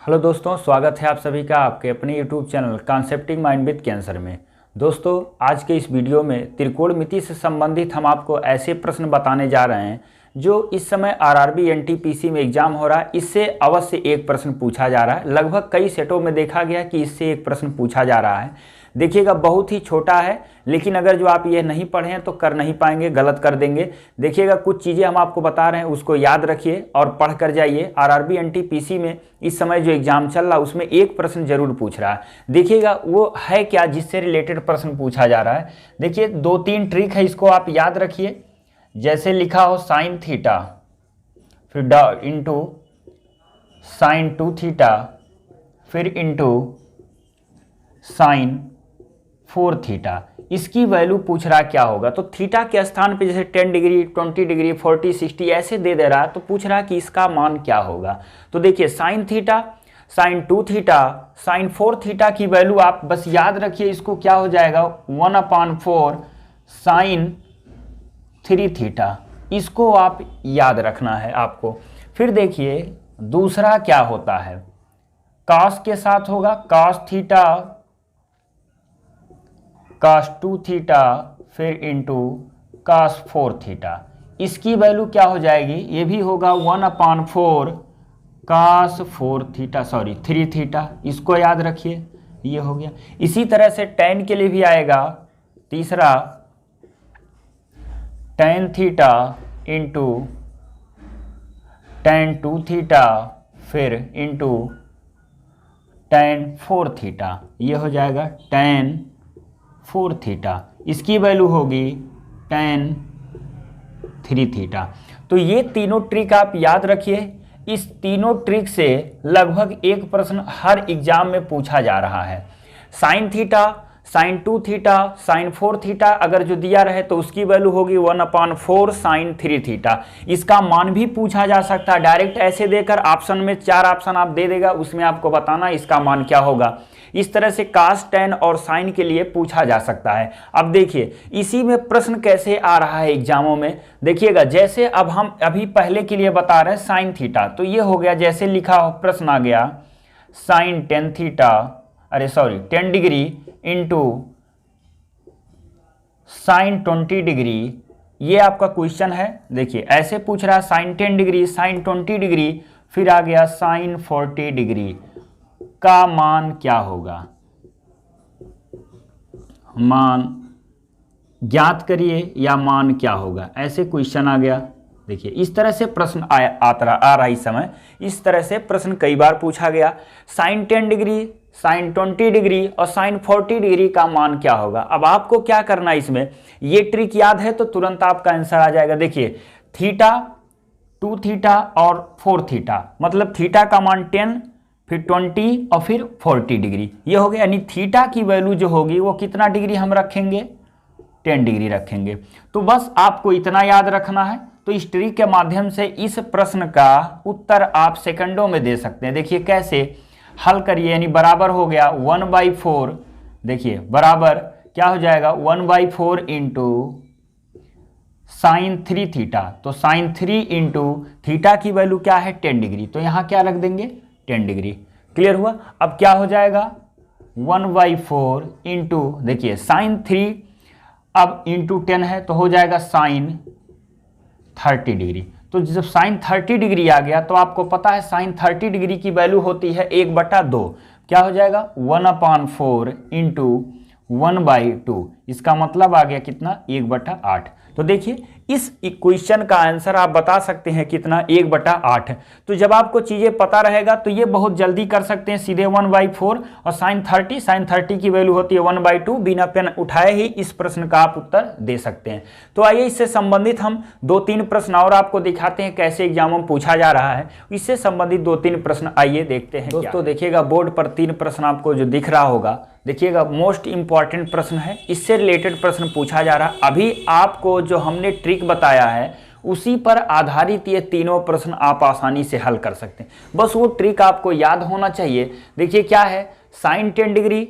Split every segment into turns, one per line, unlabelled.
Hello दोस्तों, स्वागत है आप सभी का आपके अपने YouTube channel concepting mind with cancer में। दोस्तों, आज के इस वीडियो में त्रिकोणमिति से संबंधित हम आपको ऐसे प्रश्न बताने जा रहे हैं जो इस समय आरआरबी एनटीपीसी में एग्जाम हो रहा है। इससे अवश्य एक प्रश्न पूछा जा रहा है। लगभग कई सेटों में देखा गया कि इससे एक प्रश्न पूछा जा रहा है। देखिएगा, बहुत ही छोटा है, लेकिन अगर जो आप ये नहीं पढ़े हैं तो कर नहीं पाएंगे, गलत कर देंगे। देखिएगा, कुछ चीज़ें हम आपको बता रहे हैं, उसको याद रखिए और पढ़ कर जाइए। आरआरबी एनटीपीसी में इस समय जो एग्जाम चल रहा है उसमें एक प्रश्न जरूर पूछ रहा है। देखिएगा वो है क्या, जिससे रिलेटेड प्रश्न पूछा जा रहा है। देखिए, 2-3 ट्रिक है, इसको आप याद रखिए। जैसे लिखा हो साइन थीटा, फिर इंटू साइन 2 थीटा, फिर इंटू साइन 4 थीटा। इसकी वैल्यू पूछ रहा क्या होगा। तो थीटा के स्थान पे जैसे 10 डिग्री, 20 डिग्री, 40, 60 ऐसे दे रहा है, तो पूछ रहा है कि इसका मान क्या होगा। तो देखिए, sine theta, sine 2 theta, sine 4 theta की वैल्यू आप बस याद रखिए। इसको क्या हो जाएगा, 1/4 साइन 3 थीटा। इसको आप याद रखना है आपको। फिर देखिए दूसरा क्या होता है, कॉस के साथ होगा कॉस थीटा, cos 2 थीटा, फिर इंटू cos 4 थीटा। इसकी वैल्यू क्या हो जाएगी, ये भी होगा 1/4 cos 4 थीटा, सॉरी 3 थीटा। इसको याद रखिए, ये हो गया। इसी तरह से tan के लिए भी आएगा, तीसरा tan theta into tan 2 theta, फिर इंटू tan 4 थीटा। ये हो जाएगा tan 4 थीटा। इसकी वैल्यू होगी tan 3 थीटा। तो ये तीनों ट्रिक आप याद रखिए। इस तीनों ट्रिक से लगभग एक प्रश्न हर एग्जाम में पूछा जा रहा है। Sine theta, sine 2 theta, sine 4 theta अगर जो दिया रहे तो उसकी वैल्यू होगी 1/4 साइन 3 थीटा। इसका मान भी पूछा जा सकता है, डायरेक्ट ऐसे देकर ऑप्शन में 4 ऑप्शन आप दे देगा, उसमें आपको बताना इसका मान क्या होगा। इस तरह से cos, tan और साइन के लिए पूछा जा सकता है। अब देखिए इसी में प्रश्न कैसे आ रहा है एग्जामों में। देखिएगा, जैसे अब हम अभी पहले के लिए बता रहे हैं साइन थीटा, तो ये हो गया, जैसे लिखा हो प्रश्न आ गया sine 10 theta, 10 degree into sine 20 degree. ये आपका क्वेश्चन है। देखिए ऐसे पूछ रहा है साइन 10 डिग्री, साइन 20 डिग्री, फिर आ गया साइन 40 डिग्री का मान क्या होगा। मान ज्ञात करिए या मान क्या होगा, ऐसे क्वेश्चन आ गया। देखिए इस तरह से प्रश्न आ रहा इस समय। इस तरह से प्रश्न कई बार पूछा गया। साइन 10 डिग्री, साइन 20 डिग्री और साइन 40 डिग्री का मान क्या होगा। अब आपको क्या करना है, इसमें ये ट्रिक याद है तो तुरंत आपका आंसर आ जाएगा। देखिए थीटा, 2 थीटा और 4 थीटा, मतलब थीटा का मान 10, फिर 20 और फिर 40 डिग्री, ये हो गया। यानी थीटा की वैल्यू जो होगी वो कितना डिग्री हम रखेंगे, 10 डिग्री रखेंगे। तो बस आपको इतना याद रखना है। तो इस ट्रिक के माध्यम से इस प्रश्न का उत्तर आप सेकंडों में दे सकते हैं। देखिए कैसे हल करिए, यानी बराबर हो गया 1/4। देखिए बराबर क्या हो जाएगा, 1/4 इंटू साइन 3 थीटा। तो साइन 3 इंटू थीटा की वैल्यू क्या है, 10 डिग्री, तो यहाँ क्या रख देंगे, 10 डिग्री। क्लियर हुआ। अब क्या हो जाएगा, 1/4 इंटू, देखिए साइन 3 अब इंटू 10 है तो हो जाएगा साइन 30 डिग्री। तो जब साइन 30 डिग्री आ गया तो आपको पता है साइन 30 डिग्री की वैल्यू होती है 1/2। क्या हो जाएगा, 1/4 इंटू 1/2। इसका मतलब आ गया कितना, 1/8। तो देखिए इस इक्वेशन का आंसर आप बता सकते हैं कितना, 1/8। तो जब आपको चीज़ें पता रहेगा तो ये बहुत जल्दी कर सकते हैं सीधे 1/4 और साइन 30 की वैल्यू होती है 1/2। बिना पेन उठाए ही इस प्रश्न का आप उत्तर दे सकते हैं। तो आइए इससे संबंधित हम 2-3 प्रश्न और आपको दिखाते हैं कैसे एग्जामों में पूछा जा रहा है। इससे संबंधित 2-3 प्रश्न आइए देखते हैं। दोस्तों देखिएगा, बोर्ड पर 3 प्रश्न आपको जो दिख रहा होगा, देखिएगा मोस्ट इंपॉर्टेंट प्रश्न है, इससे रिलेटेड प्रश्न पूछा जा रहा है। अभी आपको जो हमने ट्रिक बताया है उसी पर आधारित ये तीनों प्रश्न आप आसानी से हल कर सकते हैं। बस वो ट्रिक आपको याद होना चाहिए। देखिए क्या है, साइन 10 डिग्री,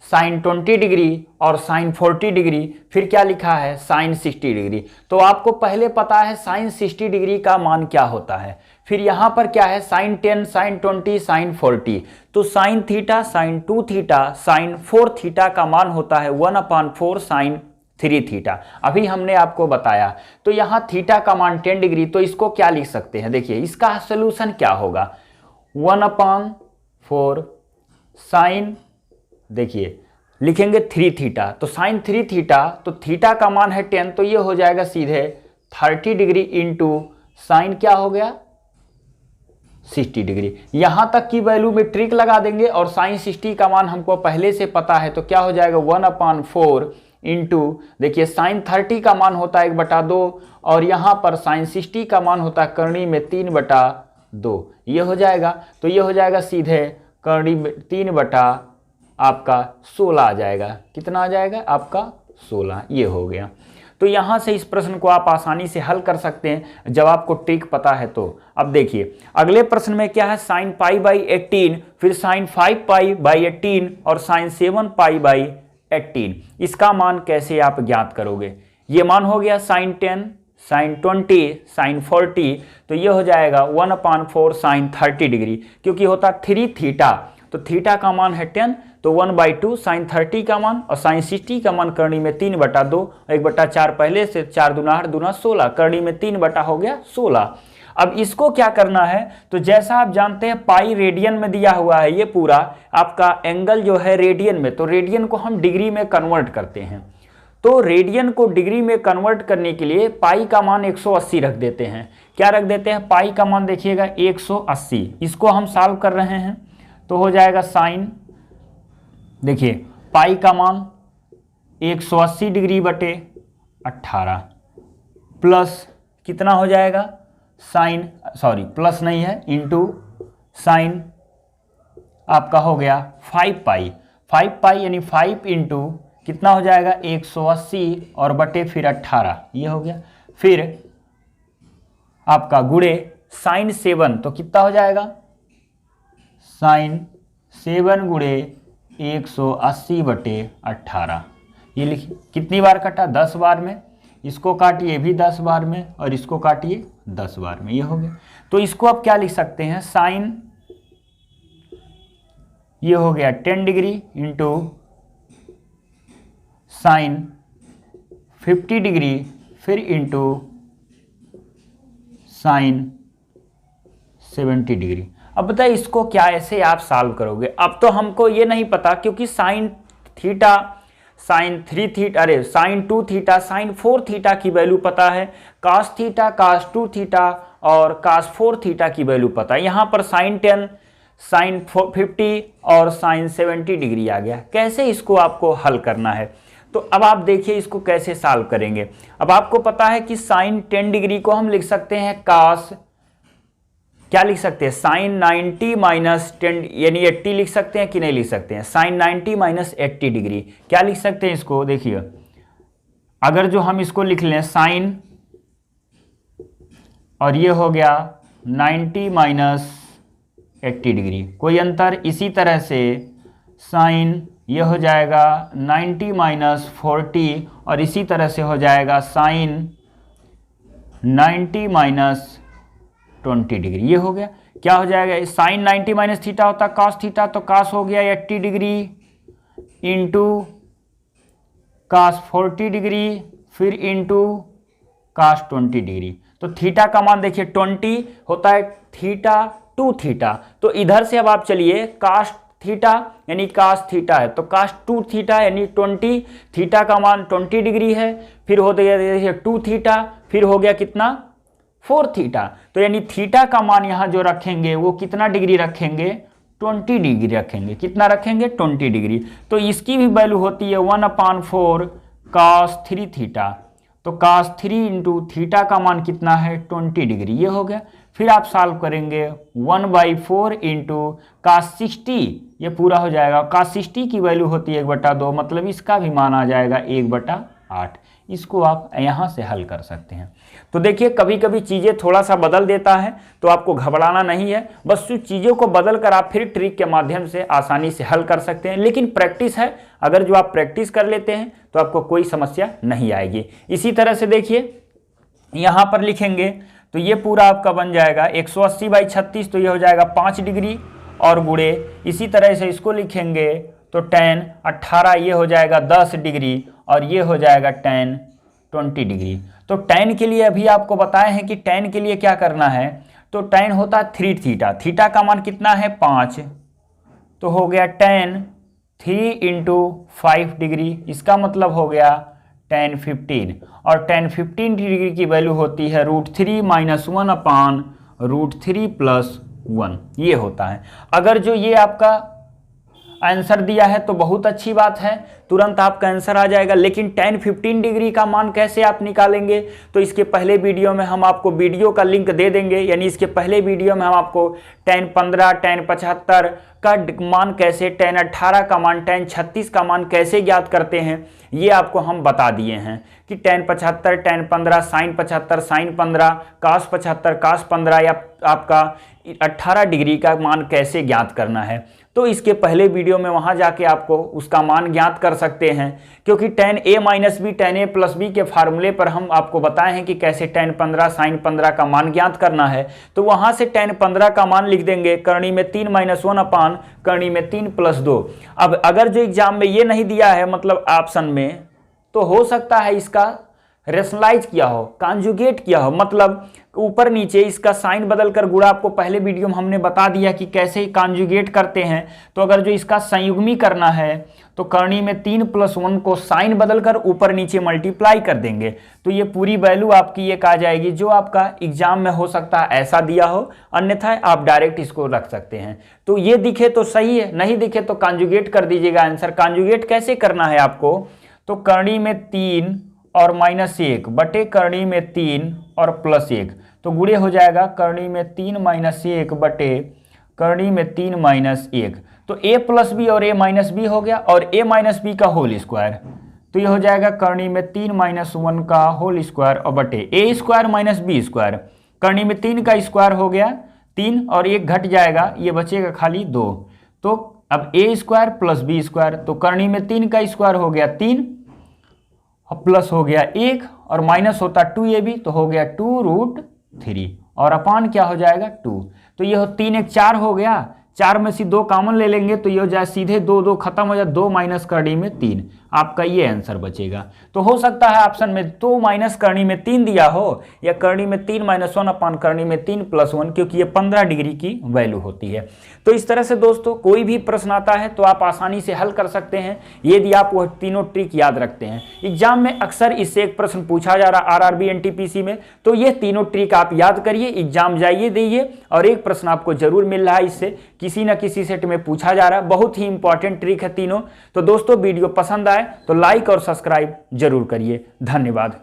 साइन 20 डिग्री और साइन 40 डिग्री, फिर क्या लिखा है साइन 60 डिग्री। तो आपको पहले पता है साइन 60 डिग्री का मान क्या होता है, फिर यहाँ पर क्या है साइन 10, साइन 20, साइन 40। तो sine theta, sine 2 theta, sine 4 theta का मान होता है 1/4 साइन 3 थीटा। अभी हमने आपको बताया। तो यहाँ थीटा का मान 10 डिग्री, तो इसको क्या लिख सकते हैं, देखिए इसका सोल्यूशन क्या होगा 1/4 साइन, देखिए लिखेंगे 3 थीटा, तो साइन 3 थीटा, तो थीटा का मान है 10, तो ये हो जाएगा सीधे 30 डिग्री इंटू साइन क्या हो गया 60 डिग्री। यहां तक की वैल्यू में ट्रिक लगा देंगे और साइन 60 का मान हमको पहले से पता है, तो क्या हो जाएगा 1/4 इंटू, देखिए साइन 30 का मान होता है 1/2 और यहाँ पर साइन 60 का मान होता है करनी में 3/2, ये हो जाएगा। तो ये हो जाएगा सीधे करनी में 3 आपका 16 आ जाएगा। कितना आ जाएगा आपका 16, ये हो गया। तो यहाँ से इस प्रश्न को आप आसानी से हल कर सकते हैं जब आपको ट्रिक पता है। तो अब देखिए अगले प्रश्न में क्या है साइन π/18, फिर साइन 5π/18 और साइन 7π/18। इसका मान कैसे आप ज्ञात करोगे, ये मान हो गया साइन 10, साइन 20, साइन 40, तो ये हो जाएगा 1/4 साइन 30 डिग्री, क्योंकि होता 3 थीटा, तो थीटा का मान है 10, तो 1/2 साइन 30 का मान और साइन 60 का मान करनी में 3/2, 1/4 पहले से 4 दूना 8 दूना 16, करनी में 3 हो गया 16। अब इसको क्या करना है, तो जैसा आप जानते हैं पाई रेडियन में दिया हुआ है, ये पूरा आपका एंगल जो है रेडियन में, तो रेडियन को हम डिग्री में कन्वर्ट करते हैं। तो रेडियन को डिग्री में कन्वर्ट करने के लिए पाई का मान 180 रख देते हैं। क्या रख देते हैं, पाई का मान देखिएगा 180। इसको हम सॉल्व कर रहे हैं तो हो जाएगा साइन, देखिए पाई का मान 180 डिग्री बटे 18 प्लस कितना हो जाएगा साइन, सॉरी प्लस नहीं है, इंटू साइन आपका हो गया 5π यानी 5 इंटू कितना हो जाएगा 180 और बटे फिर 18, ये हो गया। फिर आपका गुणे साइन 7, तो कितना हो जाएगा साइन 7 गुणे 180 बटे 18। ये लिखिए कितनी बार कटा 10 बार में, इसको काटिए भी 10 बार में और इसको काटिए 10 बार में, ये हो गया। तो इसको आप क्या लिख सकते हैं साइन, ये हो गया 10 डिग्री इंटू साइन 50 डिग्री, फिर इंटू साइन 70 डिग्री। अब बताइए इसको क्या ऐसे आप सॉल्व करोगे। अब तो हमको ये नहीं पता, क्योंकि साइन थीटा, साइन 3 थीटा, अरे साइन 2 थीटा, साइन 4 थीटा की वैल्यू पता है, कास थीटा, कास 2 थीटा और कास 4 थीटा की वैल्यू पता है। यहाँ पर साइन 10, साइन 50 और साइन 70 डिग्री आ गया। कैसे इसको आपको हल करना है, तो अब आप देखिए इसको कैसे सॉल्व करेंगे। अब आपको पता है कि साइन 10 डिग्री को हम लिख सकते हैं कास, क्या लिख सकते हैं साइन 90 माइनस 10 यानी 80 लिख सकते हैं कि नहीं लिख सकते हैं, साइन 90 माइनस 80 डिग्री क्या लिख सकते हैं इसको, देखिए अगर जो हम इसको लिख लें साइन और ये हो गया 90 माइनस 80 डिग्री, कोई अंतर। इसी तरह से साइन ये हो जाएगा 90 माइनस 40 और इसी तरह से हो जाएगा साइन 90 माइनस 20 डिग्री, ये हो गया। क्या हो जाएगा, साइन 90 माइनस थीटा होता है कास थीटा, तो कास हो गया 80 डिग्री इंटू कास 40 डिग्री, फिर इंटू कास 20 डिग्री। तो थीटा का मान देखिए 20 होता है थीटा 2 थीटा, तो इधर से अब आप चलिए कास थीटा यानी कास थीटा है, तो कास 2 थीटा यानी 20, थीटा का मान 20 डिग्री है, फिर हो गया 2 थीटा, फिर हो गया कितना 4 थीटा, तो यानी थीटा का मान यहाँ जो रखेंगे वो कितना डिग्री रखेंगे 20 डिग्री रखेंगे। कितना रखेंगे 20 डिग्री। तो इसकी भी वैल्यू होती है 1/4 कास 3 थीटा, तो कास 3 इंटू थीटा का मान कितना है 20 डिग्री, ये हो गया। फिर आप सॉल्व करेंगे 1/4 इंटू कास 60, ये पूरा हो जाएगा। कास 60 की वैल्यू होती है 1/2, मतलब इसका भी मान आ जाएगा 1/8। इसको आप यहाँ से हल कर सकते हैं। तो देखिए कभी कभी चीज़ें थोड़ा सा बदल देता है, तो आपको घबराना नहीं है, बस चीज़ों को बदल कर आप फिर ट्रिक के माध्यम से आसानी से हल कर सकते हैं। लेकिन प्रैक्टिस है, अगर जो आप प्रैक्टिस कर लेते हैं तो आपको कोई समस्या नहीं आएगी। इसी तरह से देखिए यहाँ पर लिखेंगे तो ये पूरा आपका बन जाएगा 180/36, तो ये हो जाएगा 5 डिग्री और गुणे, इसी तरह से इसको लिखेंगे तो tan 18 ये हो जाएगा 10 डिग्री और ये हो जाएगा tan 20 डिग्री। तो tan के लिए अभी आपको बताए हैं कि tan के लिए क्या करना है, तो tan होता है 3 थीटा, थीटा का मान कितना है 5, तो हो गया tan 3 × 5 डिग्री, इसका मतलब हो गया tan 15, और tan 15 डिग्री की वैल्यू होती है √3 - 1/√3 + 1, ये होता है। अगर जो ये आपका आंसर दिया है तो बहुत अच्छी बात है, तुरंत आपका आंसर आ जाएगा। लेकिन tan 15 डिग्री का मान कैसे आप निकालेंगे, तो इसके पहले वीडियो में हम आपको वीडियो का लिंक दे देंगे, यानी इसके पहले वीडियो में हम आपको tan 15, tan 75 का मान कैसे, tan 18 का मान, tan 36 का मान कैसे ज्ञात करते हैं, ये आपको हम बता दिए हैं कि tan 75, tan 15, sin 75, sin 15, cos 75, cos 15 या आपका 18 डिग्री का मान कैसे ज्ञात करना है। तो इसके पहले वीडियो में वहां जाके आपको उसका मान ज्ञात कर सकते हैं, क्योंकि tan a - b tan a + b के फार्मूले पर हम आपको बताए हैं कि कैसे tan 15 sin 15 का मान ज्ञात करना है। तो वहां से tan 15 का मान लिख देंगे करणी में 3 - 1/, करणी में 3 + 2। अब अगर जो एग्जाम में ये नहीं दिया है, मतलब ऑप्शन में, तो हो सकता है इसका रेशनलाइज किया हो, कॉन्जुगेट किया हो, मतलब ऊपर नीचे इसका साइन बदलकर गुणा, आपको पहले वीडियो में हमने बता दिया कि कैसे कॉन्जुगेट करते हैं। तो अगर जो इसका संयुग्मी करना है तो करणी में 3 + 1 को साइन बदलकर ऊपर नीचे मल्टीप्लाई कर देंगे, तो ये पूरी वैल्यू आपकी एक आ जाएगी, जो आपका एग्जाम में हो सकता है ऐसा दिया हो, अन्यथा आप डायरेक्ट इसको रख सकते हैं। तो ये दिखे तो सही है, नहीं दिखे तो कॉन्जुगेट कर दीजिएगा आंसर। कॉन्जुगेट कैसे करना है आपको, तो करणी में 3 और -1 बटे करणी में 3 और +1, तो गुणे हो जाएगा करणी में 3 - 1 बटे करणी में 3 - 1, तो a + b और a - b हो गया, और a - b का होल स्क्वायर, तो ये हो जाएगा करणी में 3 - 1 का होल स्क्वायर और बटे a² - b स्क्वायर, करणी में 3 का स्क्वायर हो गया 3 और 1 घट जाएगा, ये बचेगा खाली 2, तो अब a² + b², तो करणी में 3 का स्क्वायर हो गया 3 प्लस हो गया 1 और माइनस होता 2ab, तो हो गया 2√3 और अपान क्या हो जाएगा 2, तो ये हो 3 1 4 हो गया, 4 में से 2 कॉमन ले लेंगे तो ये हो जाए सीधे 2 2 खत्म हो जाए, 2 - करणी में 3, आपका ये आंसर बचेगा। तो हो सकता है ऑप्शन में 2 - करणी में 3 दिया हो, या करणी में 3 - 1/, करणी में 3 + 1, क्योंकि ये 15 डिग्री की वैल्यू होती है। तो इस तरह से दोस्तों कोई भी प्रश्न आता है तो आप आसानी से हल कर सकते हैं, यदि आप वह तीनों ट्रिक याद रखते हैं। एग्जाम में अक्सर इससे एक प्रश्न पूछा जा रहा RRB NTPC में, तो ये तीनों ट्रिक आप याद करिए, एग्जाम जाइए दीजिए, और एक प्रश्न आपको जरूर मिल रहा है, इससे किसी न किसी सेट में पूछा जा रहा है। बहुत ही इंपॉर्टेंट ट्रिक है तीनों। तो दोस्तों वीडियो पसंद आए तो लाइक और सब्सक्राइब जरूर करिए। धन्यवाद।